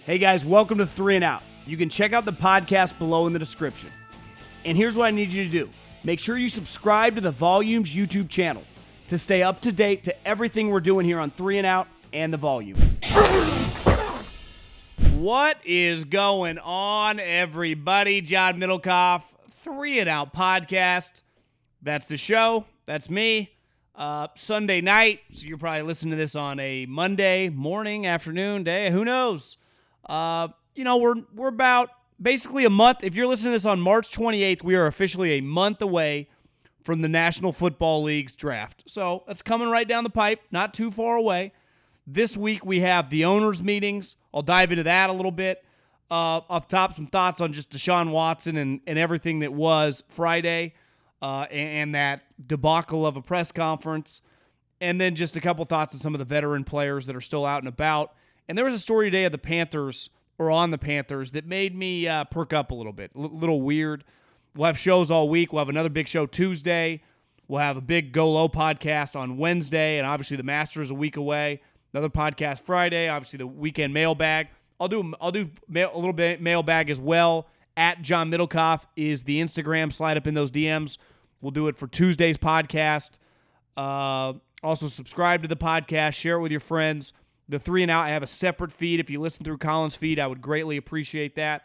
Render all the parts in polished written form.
Hey guys, welcome to 3 and Out. You can check out the podcast below in the description. And here's what I need you to do. Make sure you subscribe to the Volumes YouTube channel to stay up to date to everything we're doing here on 3 and Out and the Volume. What is going on, everybody? John Middlekauff, 3 and Out podcast. That's the show. That's me. Sunday night, so you're probably listening to this on a Monday morning, afternoon, day, who knows? We're about basically a month. If you're listening to this on March 28th, we are officially a month away from the National Football League's draft. So that's coming right down the pipe, not too far away. This week we have the owners' meetings. I'll dive into that a little bit. Off the top, some thoughts on just Deshaun Watson and everything that was Friday and that debacle of a press conference. And then just a couple thoughts on some of the veteran players that are still out and about. And there was a story today of the Panthers, or on the Panthers, that made me perk up a little bit. A little weird. We'll have shows all week. We'll have another big show Tuesday. We'll have a big Go Low podcast on Wednesday, and obviously the Masters a week away. Another podcast Friday. Obviously the weekend mailbag. I'll do a little bit mailbag as well. At John Middlekauff is the Instagram. Slide up in those DMs. We'll do it for Tuesday's podcast. Also subscribe to the podcast. Share it with your friends. The 3 and Out, I have a separate feed. If you listen through Colin's feed, I would greatly appreciate that.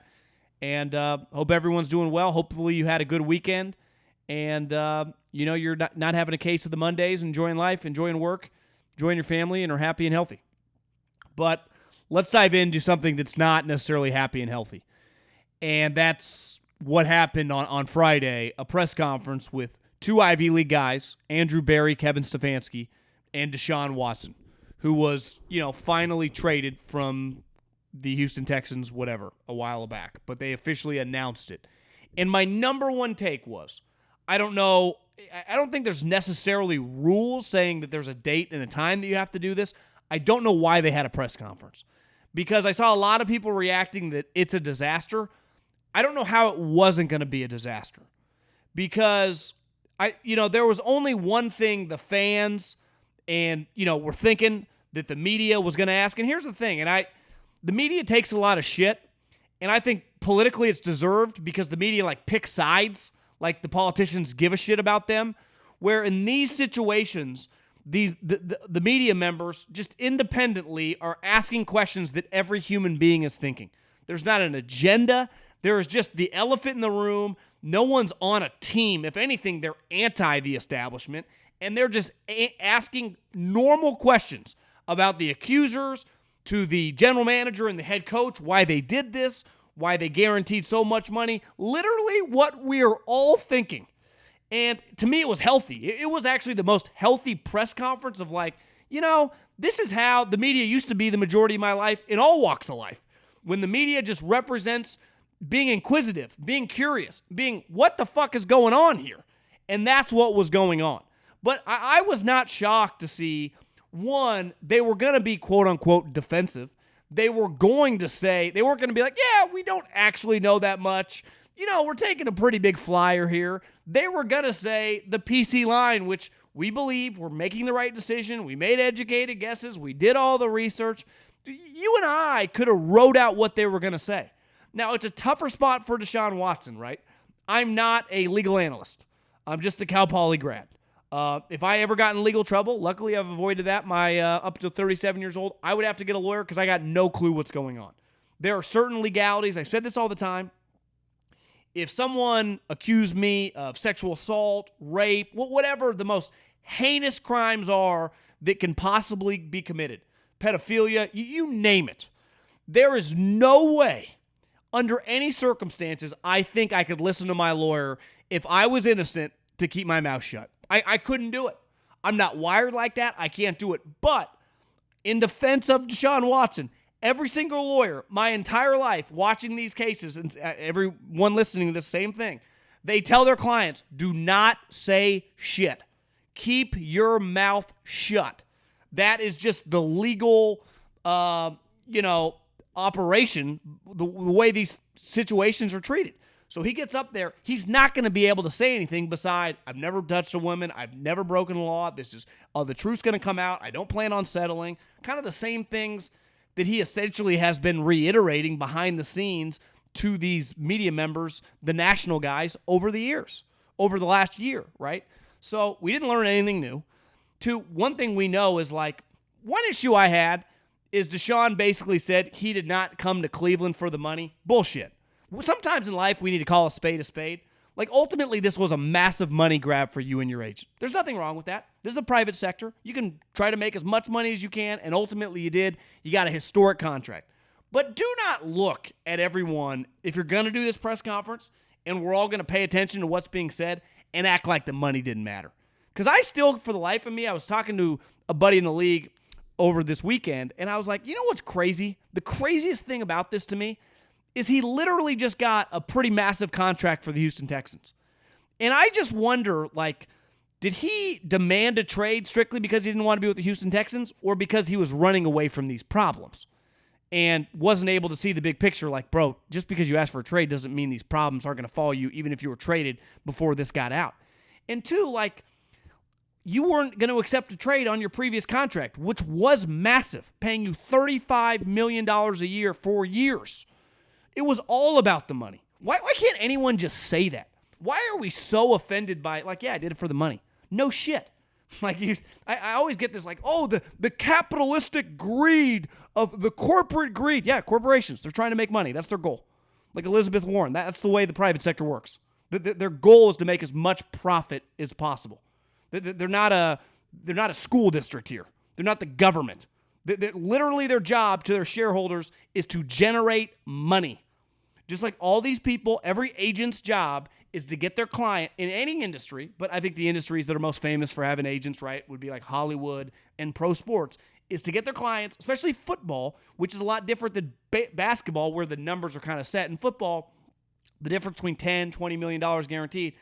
And hope everyone's doing well. Hopefully you had a good weekend. And, you're not having a case of the Mondays, enjoying life, enjoying work, enjoying your family, and are happy and healthy. But let's dive into something that's not necessarily happy and healthy. And that's what happened on Friday, a press conference with 2 Ivy League guys, Andrew Berry, Kevin Stefanski, and Deshaun Watson, who was, finally traded from the Houston Texans, a while back. But they officially announced it. And my number one take was, I don't think there's necessarily rules saying that there's a date and a time that you have to do this. I don't know why they had a press conference. Because I saw a lot of people reacting that it's a disaster. I don't know how it wasn't going to be a disaster. Because, there was only one thing the fans and, were thinking that the media was going to ask. And here's the thing, the media takes a lot of shit, and I think politically it's deserved because the media picks sides, like the politicians give a shit about them, where in these situations, the media members just independently are asking questions that every human being is thinking. There's not an agenda. There is just the elephant in the room. No one's on a team. If anything, they're anti the establishment, and they're just asking normal questions about the accusers to the general manager and the head coach, why they did this, why they guaranteed so much money, literally what we are all thinking. And to me, it was healthy. It was actually the most healthy press conference of this is how the media used to be the majority of my life in all walks of life. When the media just represents being inquisitive, being curious, being what the fuck is going on here? And that's what was going on. But I was not shocked to see, one, they were going to be quote-unquote defensive. They were going to say, they weren't going to be like, yeah, we don't actually know that much. We're taking a pretty big flyer here. They were going to say the PC line, which we believe we're making the right decision. We made educated guesses. We did all the research. You and I could have wrote out what they were going to say. Now, it's a tougher spot for Deshaun Watson, right? I'm not a legal analyst. I'm just a Cal Poly grad. If I ever got in legal trouble, luckily I've avoided that. My up to 37 years old, I would have to get a lawyer because I got no clue what's going on. There are certain legalities. I said this all the time. If someone accused me of sexual assault, rape, whatever the most heinous crimes are that can possibly be committed, pedophilia, you name it, there is no way, under any circumstances, I think I could listen to my lawyer if I was innocent to keep my mouth shut. I couldn't do it. I'm not wired like that. I can't do it. But in defense of Deshaun Watson, every single lawyer, my entire life, watching these cases, and everyone listening to the same thing, they tell their clients, do not say shit. Keep your mouth shut. That is just the legal, operation, the way these situations are treated. So he gets up there, he's not going to be able to say anything beside, I've never touched a woman, I've never broken a law, this is, the truth's going to come out, I don't plan on settling. Kind of the same things that he essentially has been reiterating behind the scenes to these media members, the national guys, over the years, over the last year, right? So we didn't learn anything new. Two, one thing we know is like, one issue I had is Deshaun basically said he did not come to Cleveland for the money. Bullshit. Sometimes in life we need to call a spade a spade. Like, ultimately, this was a massive money grab for you and your agent. There's nothing wrong with that. This is the private sector. You can try to make as much money as you can, and ultimately you did. You got a historic contract. But do not look at everyone, if you're going to do this press conference, and we're all going to pay attention to what's being said, and act like the money didn't matter. Because I still, for the life of me, I was talking to a buddy in the league over this weekend, and I was like, you know what's crazy? The craziest thing about this to me is he literally just got a pretty massive contract for the Houston Texans. And I just wonder, like, did he demand a trade strictly because he didn't want to be with the Houston Texans, or because he was running away from these problems and wasn't able to see the big picture? Like, bro, just because you asked for a trade doesn't mean these problems aren't going to follow you even if you were traded before this got out. And two, like, you weren't going to accept a trade on your previous contract, which was massive, paying you $35 million a year for years. It was all about the money. Why can't anyone just say that? Why are we so offended by it? Like, yeah, I did it for the money. No shit. Like, I always get this, like, oh, the capitalistic greed of the corporate greed. Yeah, corporations, they're trying to make money. That's their goal. Like Elizabeth Warren, that's the way the private sector works. Their goal is to make as much profit as possible. They're not a school district here. They're not the government. Literally their job to their shareholders is to generate money. Just like all these people, every agent's job is to get their client in any industry, but I think the industries that are most famous for having agents, right, would be like Hollywood and pro sports, is to get their clients, especially football, which is a lot different than basketball where the numbers are kind of set. In football, the difference between $10, $20 million guaranteed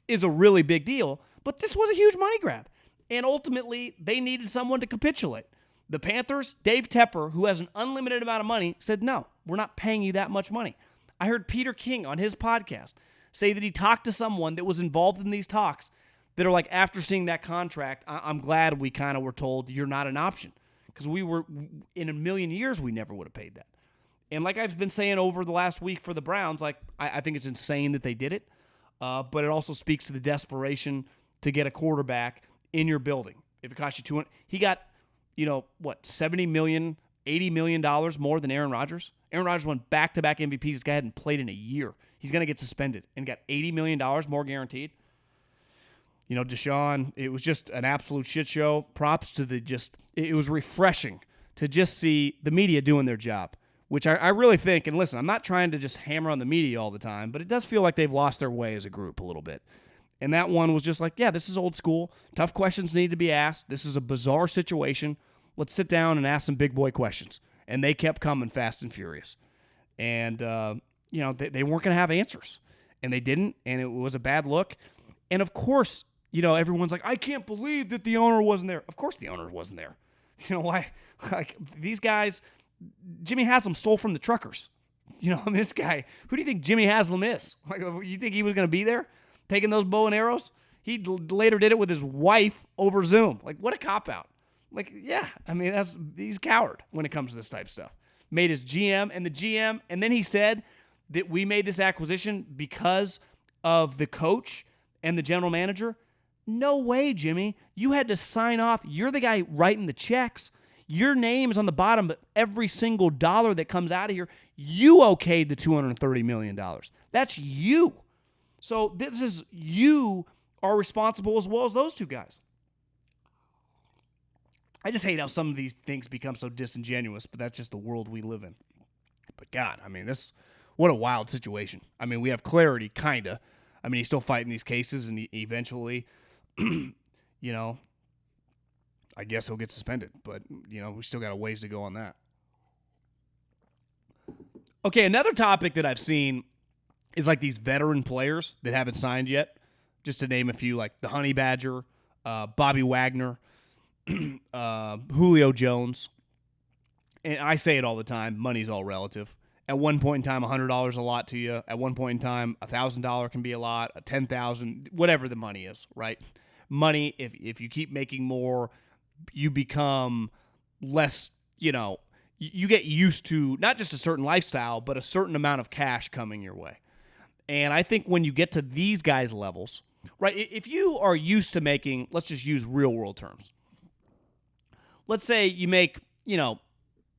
is a really big deal, but this was a huge money grab. And ultimately, they needed someone to capitulate. The Panthers, Dave Tepper, who has an unlimited amount of money, said, no, we're not paying you that much money. I heard Peter King on his podcast say that he talked to someone that was involved in these talks that are like, after seeing that contract, I'm glad we kind of were told you're not an option. Because we were, in a million years, we never would have paid that. And like I've been saying over the last week for the Browns, like I think it's insane that they did it. But it also speaks to the desperation to get a quarterback in your building. If it costs you $200, he got, $70 million, $80 million more than Aaron Rodgers. Aaron Rodgers won back-to-back MVPs. This guy hadn't played in a year. He's going to get suspended and got $80 million more guaranteed. Deshaun, it was just an absolute shit show. Props to it was refreshing to just see the media doing their job, which I really think, and listen, I'm not trying to just hammer on the media all the time, but it does feel like they've lost their way as a group a little bit. And that one was just like, yeah, this is old school. Tough questions need to be asked. This is a bizarre situation. Let's sit down and ask some big boy questions. And they kept coming fast and furious. And, they weren't going to have answers. And they didn't, and it was a bad look. And, of course, everyone's like, I can't believe that the owner wasn't there. Of course the owner wasn't there. You know why? Like, these guys, Jimmy Haslam stole from the truckers. This guy, who do you think Jimmy Haslam is? Like, you think he was going to be there? Taking those bow and arrows? He later did it with his wife over Zoom. Like, what a cop-out. Like, yeah, he's a coward when it comes to this type of stuff. Made his GM, and then he said that we made this acquisition because of the coach and the general manager. No way, Jimmy. You had to sign off. You're the guy writing the checks. Your name is on the bottom of every single dollar that comes out of here. You okayed the $230 million. That's you. So this is, you are responsible as well as those two guys. I just hate how some of these things become so disingenuous, but that's just the world we live in. But God, what a wild situation. We have clarity, kind of. He's still fighting these cases, and eventually, I guess he'll get suspended. But, we still got a ways to go on that. Okay, another topic that I've seen is like these veteran players that haven't signed yet. Just to name a few, like the Honey Badger, Bobby Wagner, Julio Jones. And I say it all the time, money's all relative. At one point in time, $100 is a lot to you. At one point in time, $1,000 can be a lot, $10,000, whatever the money is, right? Money, if you keep making more, you become less you get used to not just a certain lifestyle, but a certain amount of cash coming your way. And I think when you get to these guys' levels, right, if you are used to making, let's just use real world terms. Let's say you make,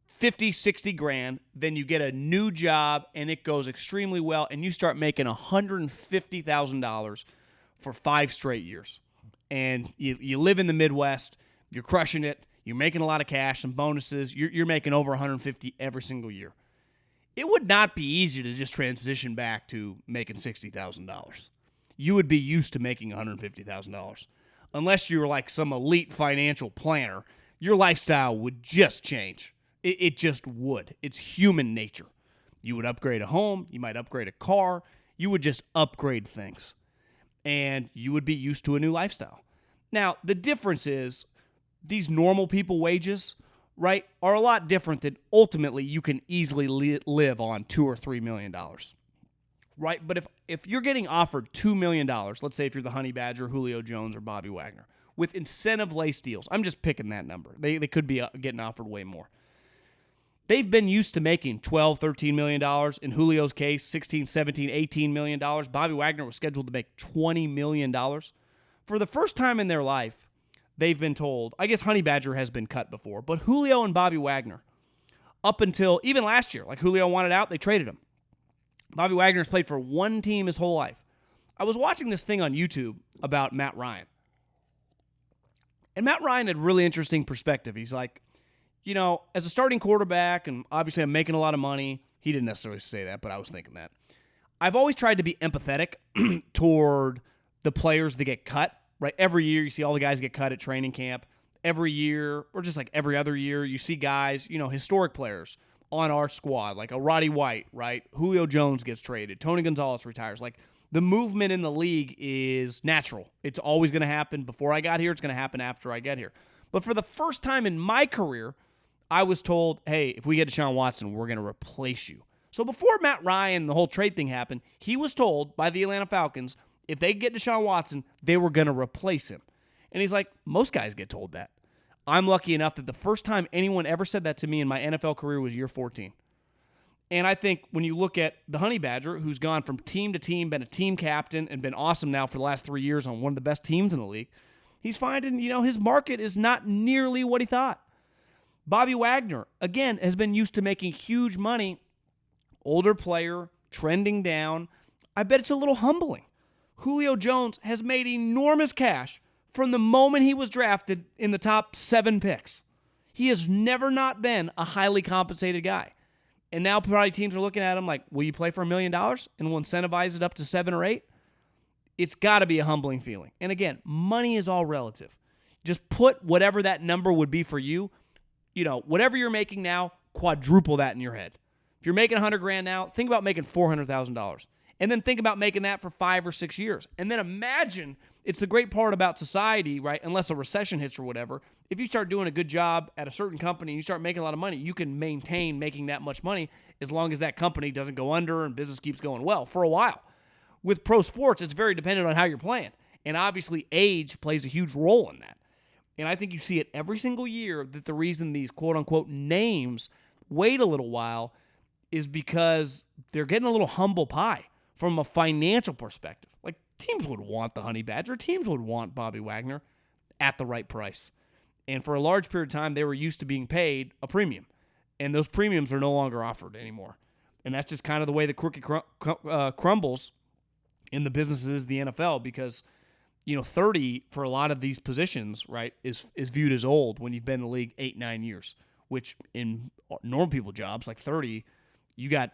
50, 60 grand, then you get a new job and it goes extremely well and you start making $150,000 for 5 straight years. And you live in the Midwest, you're crushing it, you're making a lot of cash, some bonuses, you're making over 150 every single year. It would not be easy to just transition back to making $60,000. You would be used to making $150,000. Unless you were like some elite financial planner, your lifestyle would just change. It just would. It's human nature. You would upgrade a home, you might upgrade a car, you would just upgrade things. And you would be used to a new lifestyle. Now, the difference is these normal people wages, right, are a lot different than ultimately you can easily live on $2 or $3 million, right? But if you're getting offered $2 million, let's say if you're the Honey Badger, Julio Jones, or Bobby Wagner, with incentive-laced deals, I'm just picking that number. They could be getting offered way more. They've been used to making $12, $13 million. In Julio's case, $16, $17, $18 million. Bobby Wagner was scheduled to make $20 million. For the first time in their life, they've been told, I guess Honey Badger has been cut before, but Julio and Bobby Wagner, up until even last year, like Julio wanted out, they traded him. Bobby Wagner's played for one team his whole life. I was watching this thing on YouTube about Matt Ryan. And Matt Ryan had a really interesting perspective. He's like, as a starting quarterback, and obviously I'm making a lot of money. He didn't necessarily say that, but I was thinking that. I've always tried to be empathetic toward the players that get cut, right? Every year you see all the guys get cut at training camp. Every year, or just like every other year, you see guys, historic players on our squad, like a Roddy White, right? Julio Jones gets traded. Tony Gonzalez retires. Like, the movement in the league is natural. It's always going to happen before I got here. It's going to happen after I get here. But for the first time in my career, I was told, hey, if we get Deshaun Watson, we're going to replace you. So before Matt Ryan, the whole trade thing happened, he was told by the Atlanta Falcons, if they get Deshaun Watson, they were going to replace him. And he's like, most guys get told that. I'm lucky enough that the first time anyone ever said that to me in my NFL career was year 14. And I think when you look at the Honey Badger, who's gone from team to team, been a team captain, and been awesome now for the last 3 years on one of the best teams in the league, he's finding, his market is not nearly what he thought. Bobby Wagner, again, has been used to making huge money. Older player, trending down. I bet it's a little humbling. Julio Jones has made enormous cash from the moment he was drafted in the top 7 picks. He has never not been a highly compensated guy. And now probably teams are looking at him like, will you play for $1 million? And we'll incentivize it up to 7 or 8? It's got to be a humbling feeling. And again, money is all relative. Just put whatever that number would be for you. Whatever you're making now, quadruple that in your head. If you're making $100,000 now, think about making $400,000. And then think about making that for 5 or 6 years. And then imagine, it's the great part about society, right? Unless a recession hits or whatever, if you start doing a good job at a certain company and you start making a lot of money, you can maintain making that much money as long as that company doesn't go under and business keeps going well for a while. With pro sports, it's very dependent on how you're playing. And obviously, age plays a huge role in that. And I think you see it every single year that the reason these quote-unquote names wait a little while is because they're getting a little humble pie from a financial perspective. Like, teams would want the Honey Badger. Teams would want Bobby Wagner at the right price. And for a large period of time, they were used to being paid a premium. And those premiums are no longer offered anymore. And that's just kind of the way the cookie crumbles in the businesses of the NFL because 30 for a lot of these positions, right, is viewed as old when you've been in the league 8-9 years, which in normal people jobs, like 30, you got,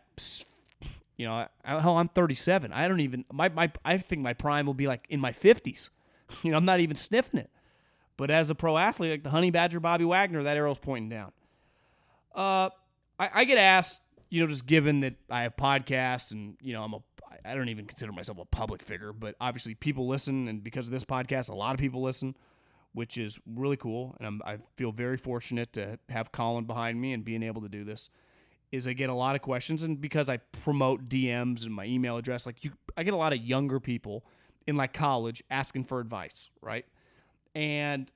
hell, I'm 37. I don't even, I think my prime will be like in my 50s. I'm not even sniffing it. But as a pro athlete, like the Honey Badger, Bobby Wagner, that arrow's pointing down. I get asked, just given that I have podcasts and, I don't even consider myself a public figure, but obviously people listen, and because of this podcast, a lot of people listen, which is really cool, and I feel very fortunate to have Colin behind me and being able to do this, is I get a lot of questions, and because I promote DMs and my email address, I get a lot of younger people in college asking for advice, right? And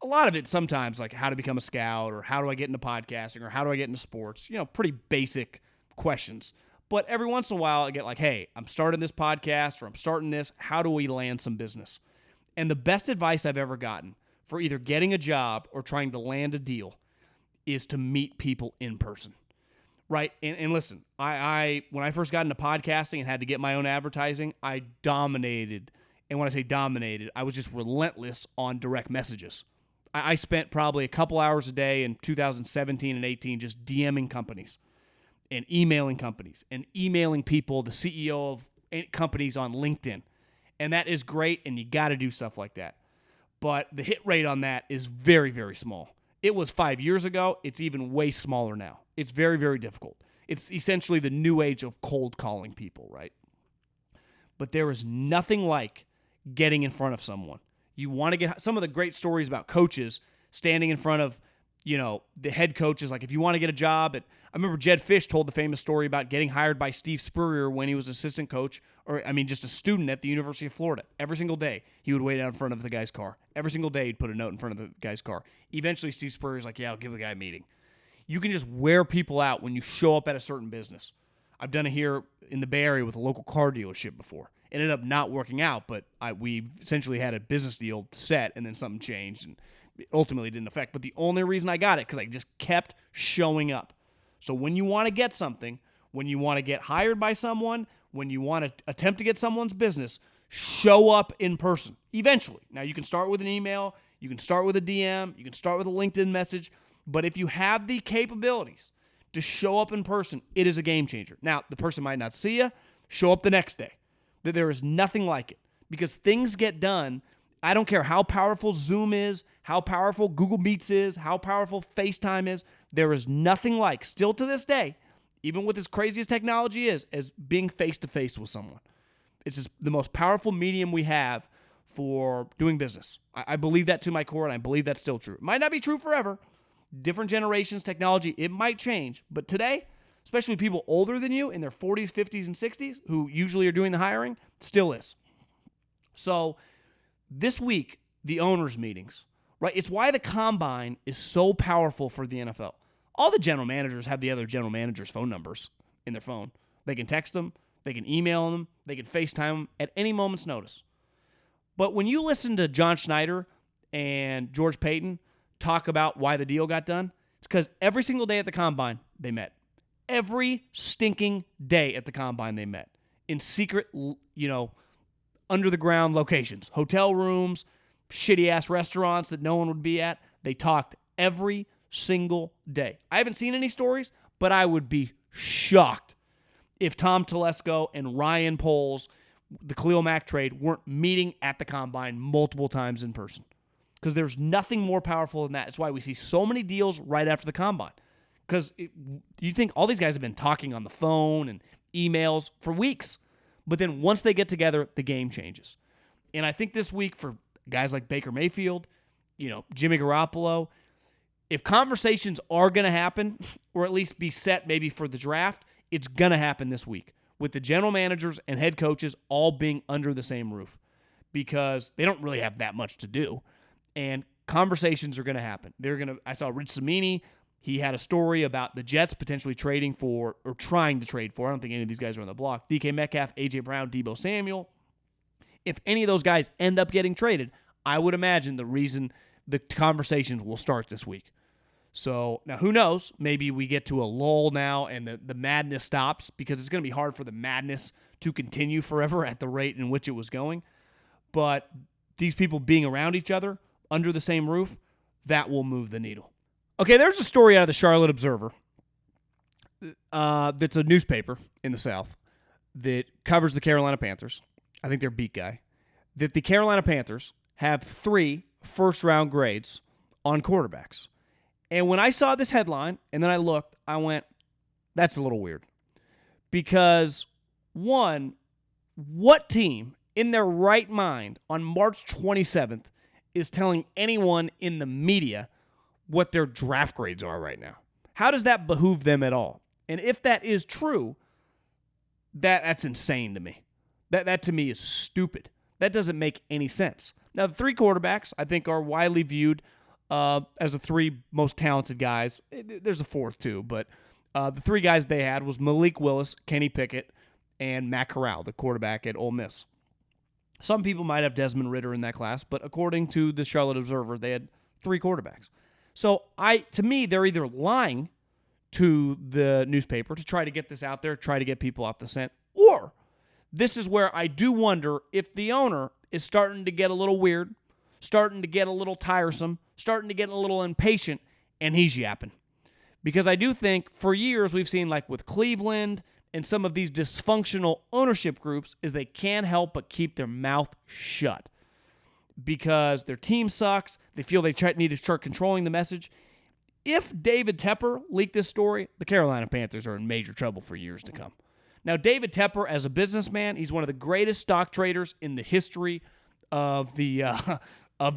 a lot of it sometimes like how to become a scout or how do I get into podcasting or how do I get into sports, pretty basic questions. But every once in a while I get like, hey, I'm starting this podcast or I'm starting this. How do we land some business? And the best advice I've ever gotten for either getting a job or trying to land a deal is to meet people in person. Right? And listen, I when I first got into podcasting and had to get my own advertising, I dominated. And when I say dominated, I was just relentless on direct messages. I spent probably a couple hours a day in 2017 and 18 just DMing companies and emailing companies and emailing people, the CEO of companies on LinkedIn. And that is great, and you got to do stuff like that. But the hit rate on that is very, very small. It was 5 years ago. It's even way smaller now. It's very, very difficult. It's essentially the new age of cold calling people, right? But there is nothing like getting in front of someone. You want to get some of the great stories about coaches standing in front of, the head coaches. Like if you want to get a job I remember Jed Fish told the famous story about getting hired by Steve Spurrier when he was assistant coach, just a student at the University of Florida. Every single day, he would wait out in front of the guy's car. Every single day, he'd put a note in front of the guy's car. Eventually, Steve Spurrier's like, yeah, I'll give the guy a meeting. You can just wear people out when you show up at a certain business. I've done it here in the Bay Area with a local car dealership before. It ended up not working out, but we essentially had a business deal set, and then something changed, and it ultimately didn't affect. But the only reason I got it, because I just kept showing up. So when you want to get something, when you want to get hired by someone, when you want to attempt to get someone's business, show up in person eventually. Now, you can start with an email, you can start with a DM, you can start with a LinkedIn message, but if you have the capabilities to show up in person, it is a game changer. Now, the person might not see you, show up the next day. There is nothing like it because things get done. I don't care how powerful Zoom is, how powerful Google Meets is, how powerful FaceTime is. There is nothing like, still to this day, even with as crazy as technology is, as being face-to-face with someone. It's just the most powerful medium we have for doing business. I believe that to my core, and I believe that's still true. It might not be true forever. Different generations, technology, it might change. But today, especially people older than you in their 40s, 50s, and 60s who usually are doing the hiring, still is. So this week, the owners' meetings, right? It's why the combine is so powerful for the NFL. All the general managers have the other general managers' phone numbers in their phone. They can text them, they can email them, they can FaceTime them at any moment's notice. But when you listen to John Schneider and George Payton talk about why the deal got done, it's because every single day at the combine, they met. Every stinking day at the combine, they met in secret, under the ground locations, hotel rooms, shitty ass restaurants that no one would be at. They talked every single day. I haven't seen any stories, but I would be shocked if Tom Telesco and Ryan Poles, the Khalil Mack trade, weren't meeting at the combine multiple times in person. Because there's nothing more powerful than that. It's why we see so many deals right after the combine. Because you think all these guys have been talking on the phone and emails for weeks. But then once they get together, the game changes. And I think this week for guys like Baker Mayfield, Jimmy Garoppolo, if conversations are going to happen, or at least be set maybe for the draft, it's going to happen this week with the general managers and head coaches all being under the same roof because they don't really have that much to do. And conversations are going to happen. I saw Rich Cimini. He had a story about the Jets potentially trading for, or trying to trade for, I don't think any of these guys are on the block, DK Metcalf, A.J. Brown, Deebo Samuel. If any of those guys end up getting traded, I would imagine the conversations will start this week. So, now who knows? Maybe we get to a lull now and the madness stops because it's going to be hard for the madness to continue forever at the rate in which it was going. But these people being around each other, under the same roof, that will move the needle. Okay, there's a story out of the Charlotte Observer that's a newspaper in the South that covers the Carolina Panthers. I think they're beat guy. That the Carolina Panthers have 3 first-round grades on quarterbacks. And when I saw this headline and then I looked, I went, that's a little weird. Because, one, what team in their right mind on March 27th is telling anyone in the media what their draft grades are right now? How does that behoove them at all? And if that is true, that's insane to me. That to me is stupid. That doesn't make any sense. Now, the 3 quarterbacks, I think, are widely viewed as the three most talented guys. There's a fourth too, but the three guys they had was Malik Willis, Kenny Pickett, and Matt Corral, the quarterback at Ole Miss. Some people might have Desmond Ridder in that class, but according to the Charlotte Observer, they had three quarterbacks. So to me, they're either lying to the newspaper to try to get this out there, try to get people off the scent, or this is where I do wonder if the owner is starting to get a little weird, starting to get a little tiresome, starting to get a little impatient, and he's yapping. Because I do think for years we've seen, like with Cleveland and some of these dysfunctional ownership groups, is they can't help but keep their mouth shut. Because their team sucks. They feel they need to start controlling the message. If David Tepper leaked this story, the Carolina Panthers are in major trouble for years to come. Now, David Tepper, as a businessman, he's one of the greatest stock traders in the history of the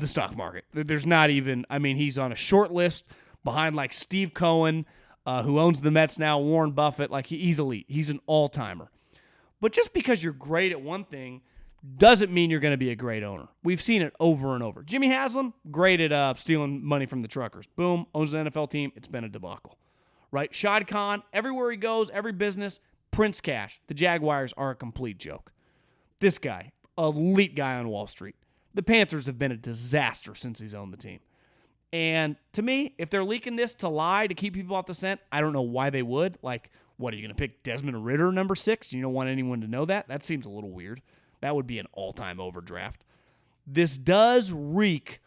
stock market. There's not even, he's on a short list behind like Steve Cohen, who owns the Mets now, Warren Buffett. Like he's elite. He's an all-timer. But just because you're great at one thing doesn't mean you're going to be a great owner. We've seen it over and over. Jimmy Haslam, great at stealing money from the truckers. Boom, owns an NFL team. It's been a debacle. Right? Shad Khan, everywhere he goes, every business, prints cash. The Jaguars are a complete joke. This guy, elite guy on Wall Street. The Panthers have been a disaster since he's owned the team. And to me, if they're leaking this to lie, to keep people off the scent, I don't know why they would. Like, what, are you going to pick Desmond Ridder number 6? You don't want anyone to know that? That seems a little weird. That would be an all-time overdraft. This does reek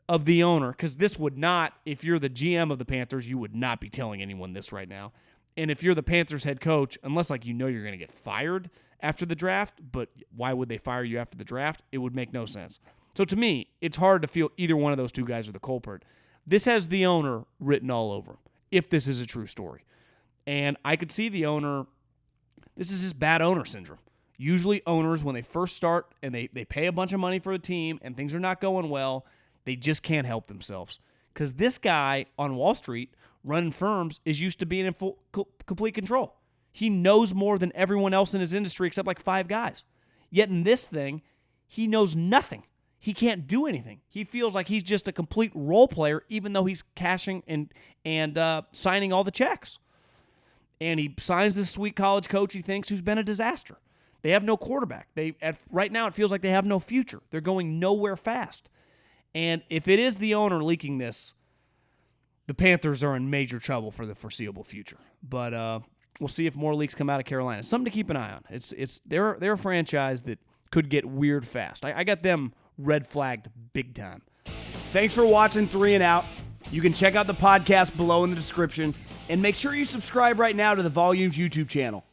of the owner, because this would not, if you're the GM of the Panthers, you would not be telling anyone this right now. And if you're the Panthers head coach, unless like you're going to get fired after the draft, but why would they fire you after the draft? It would make no sense. So to me, it's hard to feel either one of those two guys are the culprit. This has the owner written all over him, if this is a true story. And I could see the owner, this is just bad owner syndrome. Usually owners, when they first start and they pay a bunch of money for a team and things are not going well, they just can't help themselves. Because this guy on Wall Street running firms is used to being in full, complete control. He knows more than everyone else in his industry except like 5 guys. Yet in this thing, he knows nothing. He can't do anything. He feels like he's just a complete role player, even though he's cashing and signing all the checks. And he signs this sweet college coach he thinks who's been a disaster. They have no quarterback. Right now it feels like they have no future. They're going nowhere fast. And if it is the owner leaking this, the Panthers are in major trouble for the foreseeable future. But we'll see if more leaks come out of Carolina. Something to keep an eye on. They're a franchise that could get weird fast. I got them red flagged big time. Thanks for watching 3 and Out. You can check out the podcast below in the description. And make sure you subscribe right now to the Volumes YouTube channel.